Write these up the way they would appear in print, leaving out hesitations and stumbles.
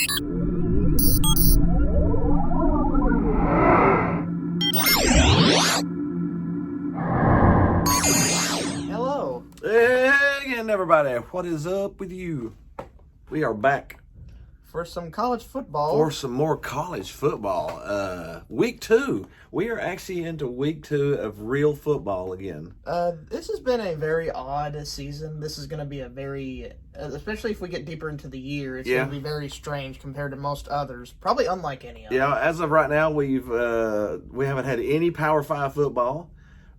Hello. Hey again, everybody. What is up with you? We are back For some college football. for some more college football. Week 2. We are actually into week 2 of real football again. This has been a very odd season. This is going to be a very, especially if we get deeper into the year, it's going to be very strange compared to most others. Probably unlike any other. Yeah, as of right now, we haven't had any Power 5 football,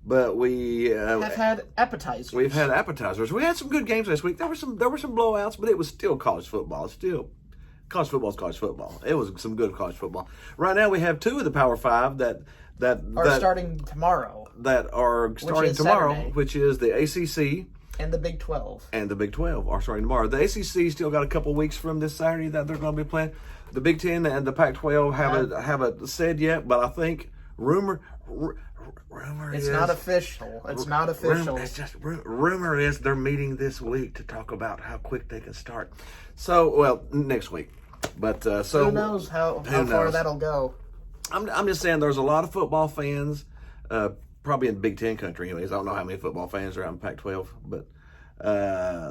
but we have had appetizers. We've had appetizers. We had some good games this week. There were some blowouts, but it was still college football. College football is college football. It was some good college football. Right now, we have 2 of the Power 5 that are starting tomorrow. Saturday. Which is the ACC and the Big 12. And the Big 12 are starting tomorrow. The ACC still got a couple weeks from this Saturday that they're going to be playing. The Big 10 and the Pac-12 haven't said yet, but I think rumor it's is not official. It's not official. It's just rumor is they're meeting this week to talk about how quick they can start. So, well, next week. But so who knows how far that'll go? I'm just saying there's a lot of football fans, probably in Big Ten country anyways. I don't know how many football fans are out in Pac-12, but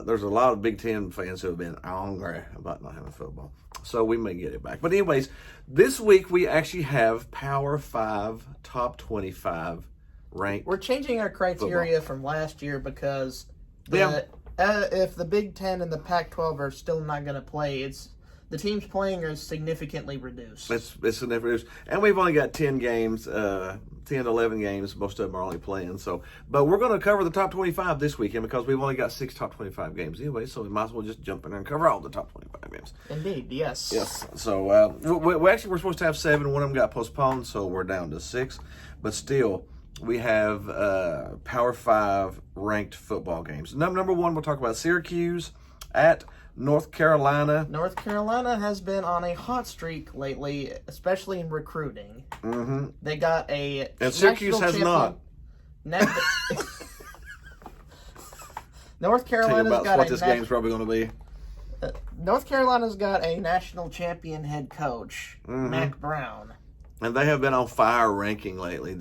there's a lot of Big Ten fans who have been angry about not having football. So we may get it back. But anyways, this week we actually have Power 5 top 25 ranked. We're changing our criteria football from last year because if the Big Ten and the Pac-12 are still not going to play, the teams playing are significantly reduced. It's significantly reduced. And we've only got 10 games, 10 to 11 games. Most of them are only playing. But we're going to cover the top 25 this weekend because we've only got 6 top 25 games anyway. So we might as well just jump in there and cover all the top 25 games. Indeed, yes. Yes. So we're supposed to have 7. One of them got postponed, so we're down to 6. But still, we have Power 5 ranked football games. Number 1, we'll talk about Syracuse at North Carolina. North Carolina has been on a hot streak lately, especially in recruiting. Mm-hmm. They got a and Syracuse has not. North Carolina's got what this game's probably going to be. North Carolina's got a national champion head coach, Mac Brown. And they have been on fire ranking lately.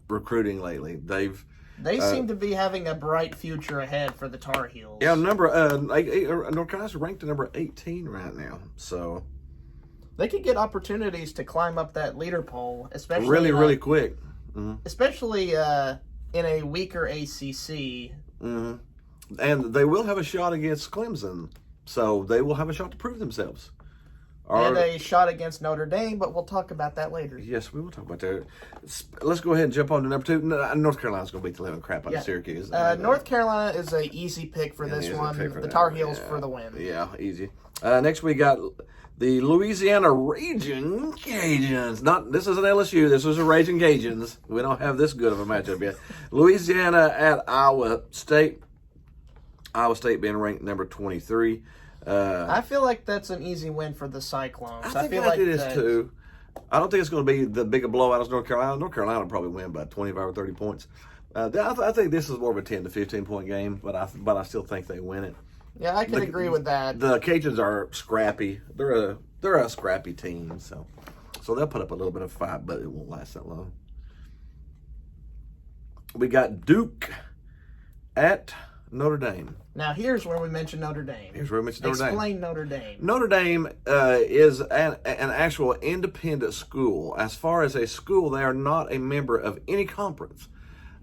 Recruiting lately. They seem to be having a bright future ahead for the Tar Heels. Yeah, North Carolina's ranked at number 18 right now. So they could get opportunities to climb up that leader pole, especially really quick. Mm-hmm. Especially in a weaker ACC. Mm-hmm. And they will have a shot against Clemson, so they will have a shot to prove themselves. And a shot against Notre Dame, but we'll talk about that later. Yes, we will talk about that. Let's go ahead and jump on to number 2. North Carolina's going to beat the living crap out of Syracuse. North Carolina is an easy pick for this one. The Tar Heels for the win. Yeah, easy. Next we got the Louisiana Raging Cajuns. This isn't LSU. This is the Raging Cajuns. We don't have this good of a matchup yet. Louisiana at Iowa State. Iowa State being ranked number 23. I feel like that's an easy win for the Cyclones. I feel like it is too. I don't think it's going to be the big blowout as North Carolina. North Carolina will probably win by 25 or 30 points. I think this is more of a 10 to 15 point game, but I still think they win it. Yeah, I can agree with that. The Cajuns are scrappy. They're a scrappy team, so they'll put up a little bit of fight, but it won't last that long. We got Duke at Notre Dame. Now, here's where we mention Notre Dame. Explain Notre Dame. Notre Dame is an actual independent school. As far as a school, they are not a member of any conference.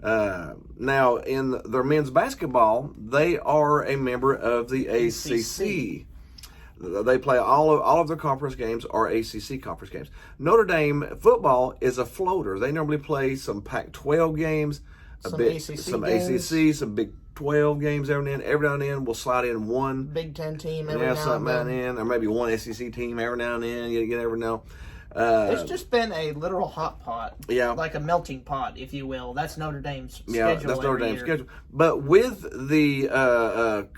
Now, in their men's basketball, they are a member of the ACC. They play all of their conference games are ACC conference games. Notre Dame football is a floater. They normally play some Pac-12 games, some ACC, some Big 12 games every now and then. We'll slide in one Big Ten team every now and then. Or maybe one SEC team every now and then. You never know. It's just been a literal hot pot. Yeah. Like a melting pot, if you will. That's Notre Dame's schedule. Yeah, that's Notre Dame's schedule. But with the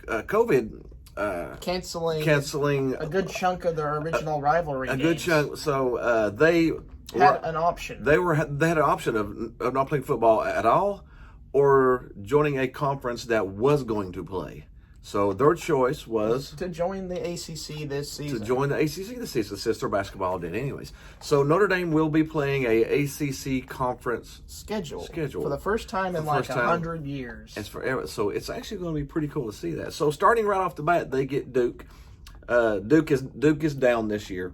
COVID canceling a good chunk of their original rivalry games. A good chunk. So they had an option. They had an option of not playing football at all, or joining a conference that was going to play. So their choice was to join the ACC this season. To join the ACC this season, since their basketball did anyways. So Notre Dame will be playing a ACC conference schedule for the first time in like 100 years. It's forever. So it's actually going to be pretty cool to see that. So starting right off the bat, they get Duke. Duke is down this year.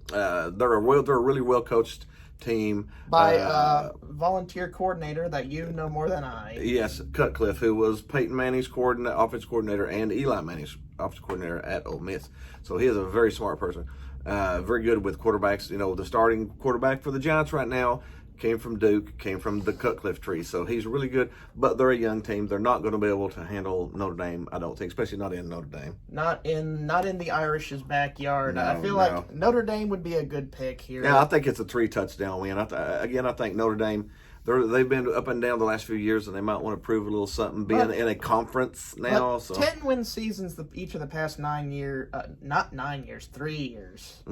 They're a really well coached team by volunteer coordinator that you know more than I. Yes, Cutcliffe, who was Peyton Manning's offense coordinator and Eli Manning's offense coordinator at Ole Miss. So he is a very smart person. Very good with quarterbacks. You know, the starting quarterback for the Giants right now came from Duke, came from the Cutcliffe tree. So he's really good, but they're a young team. They're not going to be able to handle Notre Dame, I don't think, especially not in Notre Dame. Not in the Irish's backyard. No, I feel like Notre Dame would be a good pick here. Yeah, I think it's a 3-touchdown win. I think Notre Dame, they've been up and down the last few years, and they might want to prove a little something, being in a conference now. So 10-win seasons each of the past 9 years, not 9 years, 3 years,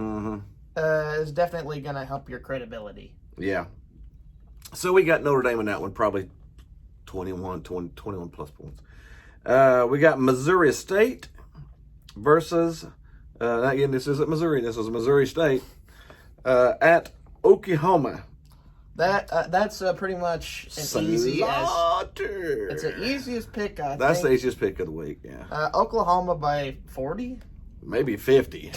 is definitely going to help your credibility. Yeah. So we got Notre Dame in that one, probably 21 plus points. We got Missouri State versus, again, this isn't Missouri, this is Missouri State, at Oklahoma. That's pretty much it's the easiest pick, I think. That's the easiest pick of the week, yeah. Oklahoma by 40? Maybe 50.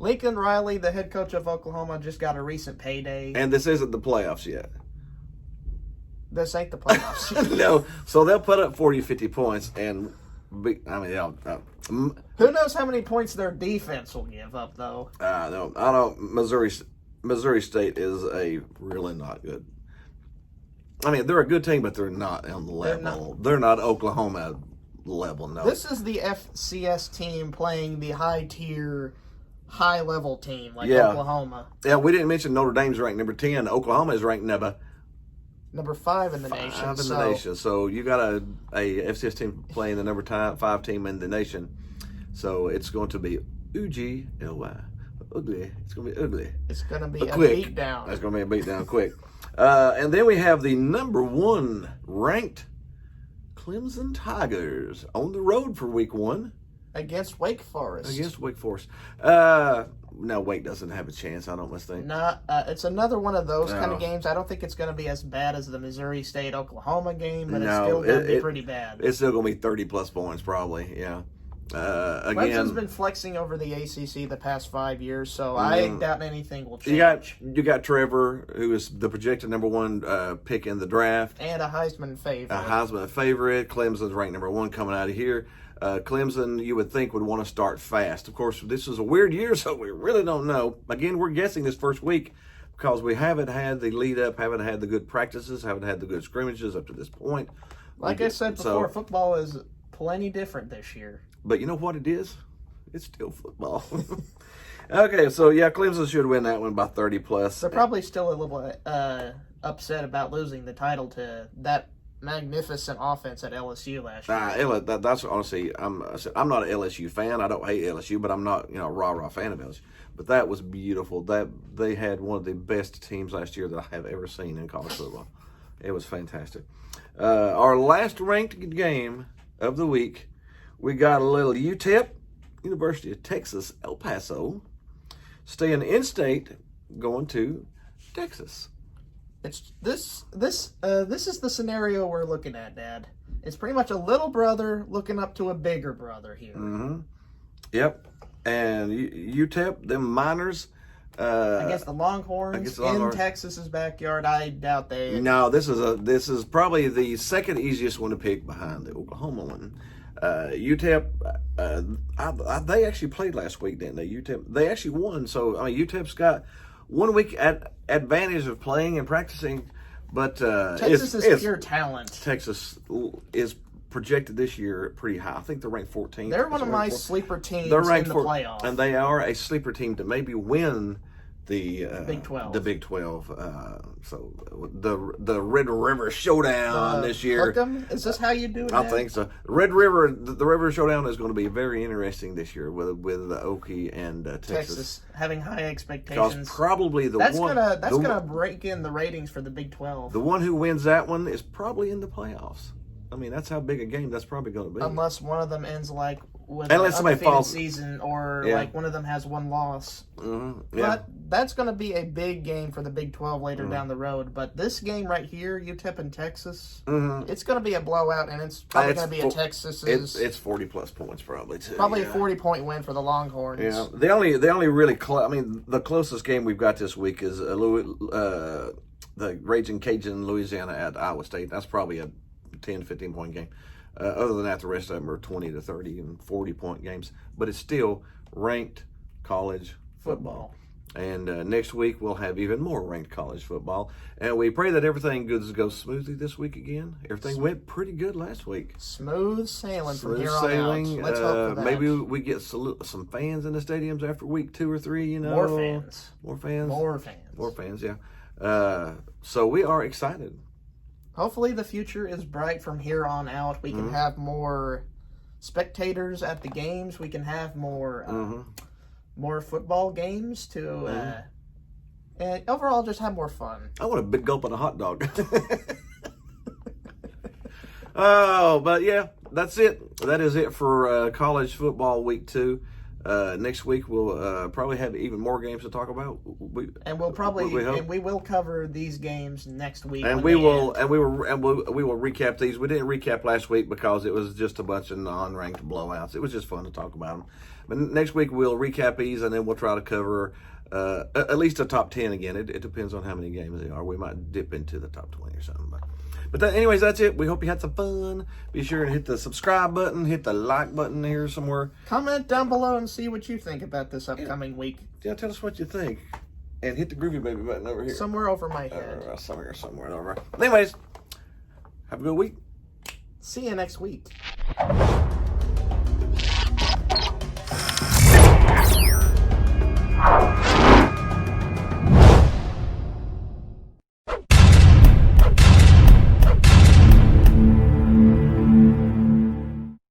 Lincoln Riley, the head coach of Oklahoma, just got a recent payday. And this isn't the playoffs yet. This ain't the playoffs. No. So they'll put up 40, 50 points and who knows how many points their defense will give up, though? No, I don't. Missouri State is a really not good. I mean, they're a good team, but they're not on the level. They're not Oklahoma level, no. This is the FCS team playing the high-tier, high-level team like Oklahoma. Yeah, we didn't mention Notre Dame's ranked number 10. Oklahoma is ranked number 5 in the nation. So you got a FCS team playing the number 5 team in the nation. So it's going to be ugly. It's going to be ugly. It's going to be a beatdown. It's going to be a beatdown quick. And then we have the number 1 ranked Clemson Tigers on the road for week 1. Against Wake Forest. No, Wake doesn't have a chance, I don't think. It's another one of those kind of games. I don't think it's going to be as bad as the Missouri State-Oklahoma game, but it's still going to be pretty bad. It's still going to be 30-plus points probably, yeah. Clemson's been flexing over the ACC the past 5 years, so I doubt anything will change. You got Trevor, who is the projected number 1 pick in the draft. And a Heisman favorite. Clemson's ranked number 1 coming out of here. Clemson, you would think, would want to start fast. Of course, this is a weird year, so we really don't know. Again, we're guessing this first week because we haven't had the lead-up, haven't had the good practices, haven't had the good scrimmages up to this point. Like I said before, football is plenty different this year. But you know what it is? It's still football. Okay, so yeah, Clemson should win that one by 30-plus. They're probably still a little upset about losing the title to that magnificent offense at LSU last year. That's honestly, I'm not an LSU fan. I don't hate LSU, but I'm not a rah-rah fan of LSU. But that was beautiful. That they had one of the best teams last year that I have ever seen in college football. It was fantastic. Our last ranked game of the week, we got a little UTEP, University of Texas, El Paso, staying in-state, going to Texas. It's this is the scenario we're looking at, Dad. It's pretty much a little brother looking up to a bigger brother here. Mm-hmm. Yep. And UTEP, them Miners, against the Longhorns in Texas's backyard. I doubt they. No, this is probably the second easiest one to pick behind the Oklahoma one. UTEP, they actually played last week, didn't they? UTEP, they actually won. So I mean, UTEP's got 1 week at advantage of playing and practicing, but Texas is pure talent. Texas is projected this year pretty high. I think they're ranked 14th. They're one of my sleeper teams in the playoffs, and they are a sleeper team to maybe win the Big 12. The Big 12. So the Red River Showdown this year. Hook 'em? Is this how you do it? I think so. The River Showdown is going to be very interesting this year with Okie and Texas having high expectations. Because probably that's gonna break in the ratings for the Big 12. The one who wins that one is probably in the playoffs. I mean, that's how big a game that's probably going to be. Unless one of them ends like with Unless an somebody undefeated falls season, or Yeah. like one of them has one loss. Yeah. But that's going to be a big game for the Big 12 later down the road. But this game right here, UTEP and Texas, it's going to be a blowout, and it's probably going to be a Texas's. It's 40-plus points probably too. Probably yeah. a 40-point win for the Longhorns. Yeah, the only really the closest game we've got this week is the Raging Cajun Louisiana at Iowa State. That's probably a 10, 15-point game. Other than that, the rest of them are 20 to 30 and 40-point games. But it's still ranked college football. And next week we'll have even more ranked college football. And we pray that everything goes smoothly this week again. Everything went pretty good last week. Smooth sailing from here sailing. on out. Let's hope for that. Maybe we get some fans in the stadiums after week 2 or 3. You know, More fans. More fans. Yeah. So we are excited. Hopefully the future is bright from here on out. We can have more spectators at the games. We can have more football games to and overall just have more fun. I want a big gulp of a hot dog. Oh, but yeah, that's it. That is it for college football week 2. Next week we'll probably have even more games to talk about. We will cover these games next week. And we will recap these. We didn't recap last week because it was just a bunch of non-ranked blowouts. It was just fun to talk about them. But next week we'll recap these, and then we'll try to cover at least the top 10 again. It depends on how many games they are. We might dip into the top 20 or something. But anyways, that's it. We hope you had some fun. Be sure to hit the subscribe button, hit the like button here somewhere. Comment down below and see what you think about this upcoming week. Yeah, tell us what you think. And hit the groovy baby button over here. Somewhere over my head. Somewhere over. Anyways, have a good week. See you next week.